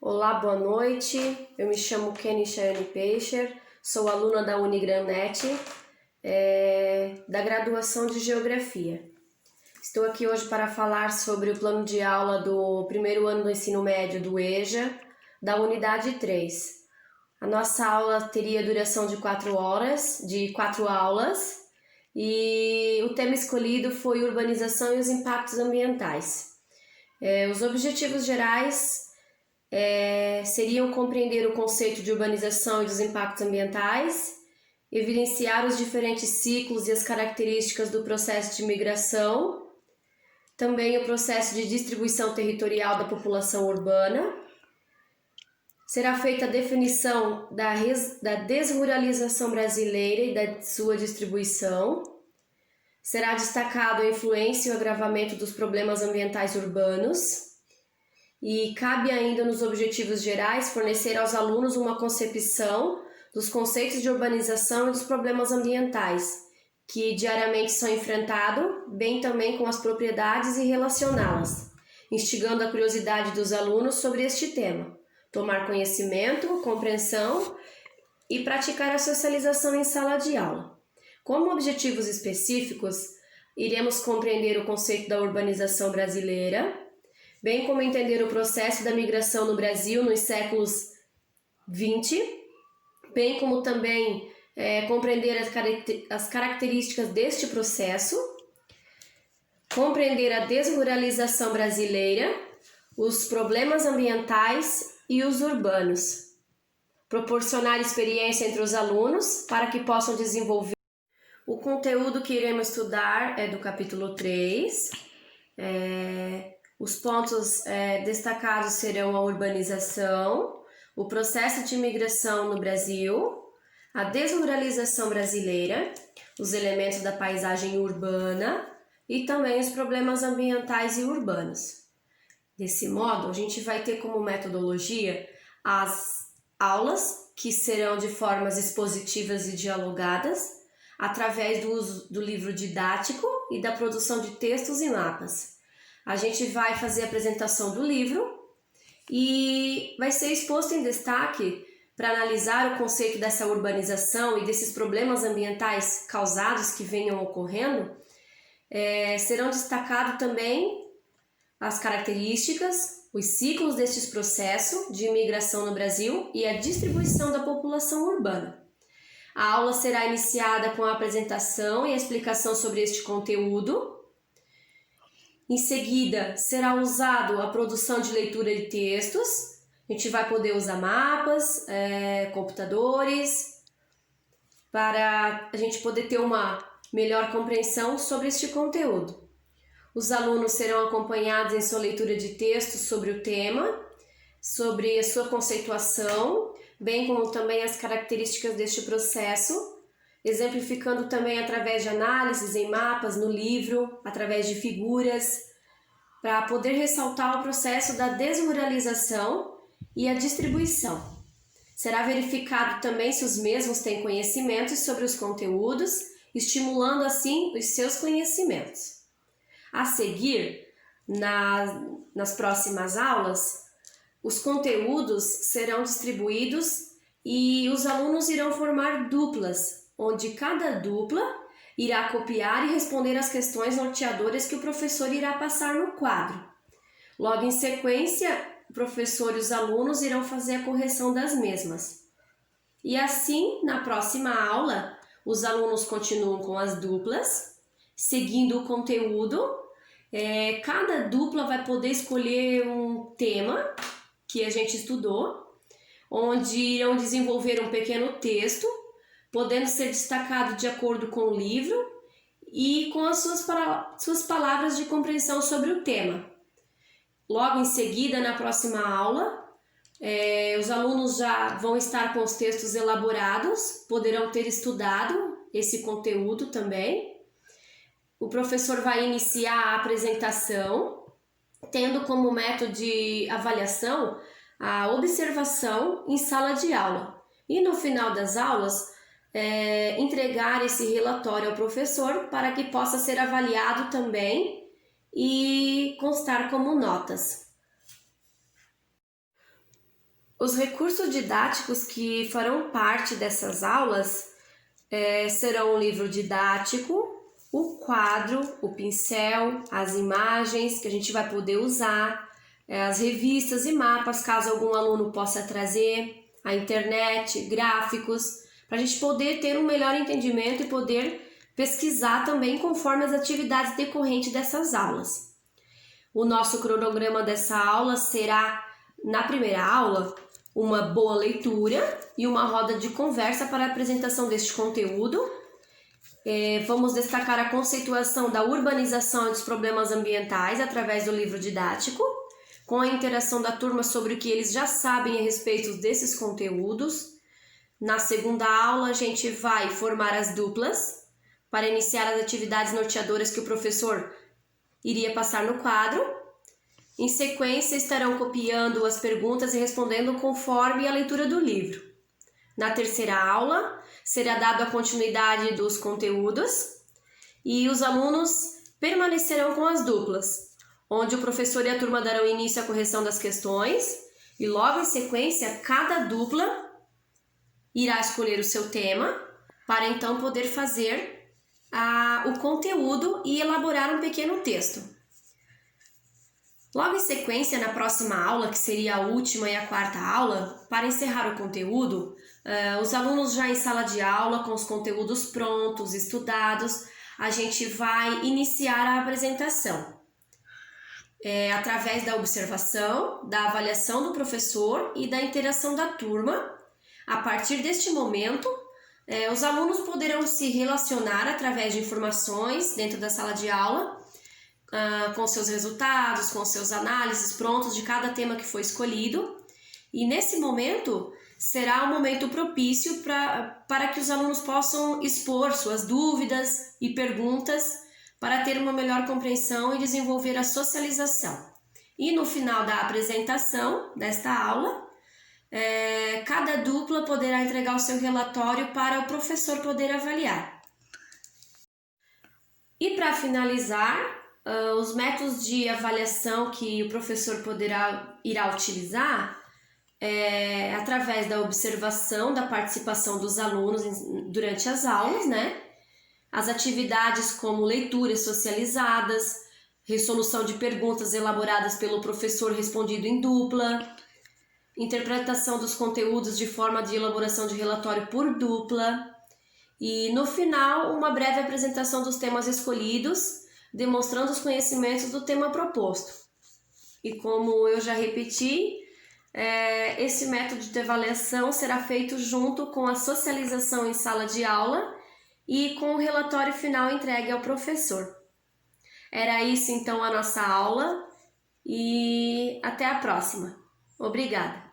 Olá, boa noite. Eu me chamo Kenny Chayane Peixer, sou aluna da Unigrannet, da graduação de Geografia. Estou aqui hoje para falar sobre o plano de aula do primeiro ano do ensino médio do EJA, da unidade 3. A nossa aula teria duração de 4 aulas, e o tema escolhido foi urbanização e os impactos ambientais. Os objetivos gerais seriam compreender o conceito de urbanização e dos impactos ambientais, evidenciar os diferentes ciclos e as características do processo de migração, também o processo de distribuição territorial da população urbana. Será feita a definição da desruralização brasileira e da sua distribuição. Será destacado a influência e o agravamento dos problemas ambientais urbanos. E cabe ainda nos objetivos gerais fornecer aos alunos uma concepção dos conceitos de urbanização e dos problemas ambientais, que diariamente são enfrentados, bem também com as propriedades e relacioná-las, instigando a curiosidade dos alunos sobre este tema, tomar conhecimento, compreensão e praticar a socialização em sala de aula. Como objetivos específicos, iremos compreender o conceito da urbanização brasileira, bem como entender o processo da migração no Brasil nos séculos XX, bem como também compreender as características deste processo, compreender a desruralização brasileira, os problemas ambientais e os urbanos, proporcionar experiência entre os alunos para que possam desenvolver. O conteúdo que iremos estudar é do capítulo 3, os pontos destacados serão a urbanização, o processo de imigração no Brasil, a desruralização brasileira, os elementos da paisagem urbana e também os problemas ambientais e urbanos. Desse modo, a gente vai ter como metodologia as aulas, que serão de formas expositivas e dialogadas, através do uso do livro didático e da produção de textos e mapas. A gente vai fazer a apresentação do livro e vai ser exposto em destaque para analisar o conceito dessa urbanização e desses problemas ambientais causados que venham ocorrendo. Serão destacados também as características, os ciclos destes processos de imigração no Brasil e a distribuição da população urbana. A aula será iniciada com a apresentação e a explicação sobre este conteúdo. Em seguida, será usado a produção de leitura de textos. A gente vai poder usar mapas, computadores, para a gente poder ter uma melhor compreensão sobre este conteúdo. Os alunos serão acompanhados em sua leitura de textos sobre o tema, sobre a sua conceituação, bem como também as características deste processo, exemplificando também através de análises em mapas, no livro, através de figuras, para poder ressaltar o processo da desruralização e a distribuição. Será verificado também se os mesmos têm conhecimentos sobre os conteúdos, estimulando assim os seus conhecimentos. A seguir, nas próximas aulas, os conteúdos serão distribuídos e os alunos irão formar duplas, onde cada dupla irá copiar e responder às questões norteadoras que o professor irá passar no quadro. Logo em sequência, o professor e os alunos irão fazer a correção das mesmas. E assim, na próxima aula, os alunos continuam com as duplas, seguindo o conteúdo. Cada dupla vai poder escolher um tema que a gente estudou, onde irão desenvolver um pequeno texto, podendo ser destacado de acordo com o livro e com as suas palavras de compreensão sobre o tema. Logo em seguida, na próxima aula, os alunos já vão estar com os textos elaborados, poderão ter estudado esse conteúdo também. O professor vai iniciar a apresentação, tendo como método de avaliação a observação em sala de aula. E no final das aulas, entregar esse relatório ao professor para que possa ser avaliado também e constar como notas. Os recursos didáticos que farão parte dessas aulas serão o livro didático, o quadro, o pincel, as imagens que a gente vai poder usar, as revistas e mapas, caso algum aluno possa trazer, a internet, gráficos, para a gente poder ter um melhor entendimento e poder pesquisar também conforme as atividades decorrentes dessas aulas. O nosso cronograma dessa aula será, na primeira aula, uma boa leitura e uma roda de conversa para a apresentação deste conteúdo. Vamos destacar a conceituação da urbanização e dos problemas ambientais através do livro didático, com a interação da turma sobre o que eles já sabem a respeito desses conteúdos. Na segunda aula, a gente vai formar as duplas para iniciar as atividades norteadoras que o professor iria passar no quadro. Em sequência, estarão copiando as perguntas e respondendo conforme a leitura do livro. Na terceira aula, será dada a continuidade dos conteúdos e os alunos permanecerão com as duplas, onde o professor e a turma darão início à correção das questões e logo em sequência, cada dupla irá escolher o seu tema para então poder fazer o conteúdo e elaborar um pequeno texto. Logo em sequência, na próxima aula, que seria a última e a quarta aula, para encerrar o conteúdo, os alunos já em sala de aula, com os conteúdos prontos, estudados, a gente vai iniciar a apresentação. Através da observação, da avaliação do professor e da interação da turma. A partir deste momento, os alunos poderão se relacionar através de informações dentro da sala de aula, com seus resultados, com seus análises prontos de cada tema que foi escolhido. E nesse momento, será um momento propício para que os alunos possam expor suas dúvidas e perguntas para ter uma melhor compreensão e desenvolver a socialização. E no final da apresentação desta aula, cada dupla poderá entregar o seu relatório para o professor poder avaliar. E para finalizar, os métodos de avaliação que o professor irá utilizar através da observação da participação dos alunos durante as aulas, né? As atividades como leituras socializadas, resolução de perguntas elaboradas pelo professor respondido em dupla, interpretação dos conteúdos de forma de elaboração de relatório por dupla e, no final, uma breve apresentação dos temas escolhidos, demonstrando os conhecimentos do tema proposto. E como eu já repeti, esse método de avaliação será feito junto com a socialização em sala de aula e com o relatório final entregue ao professor. Era isso então a nossa aula e até a próxima. Obrigada!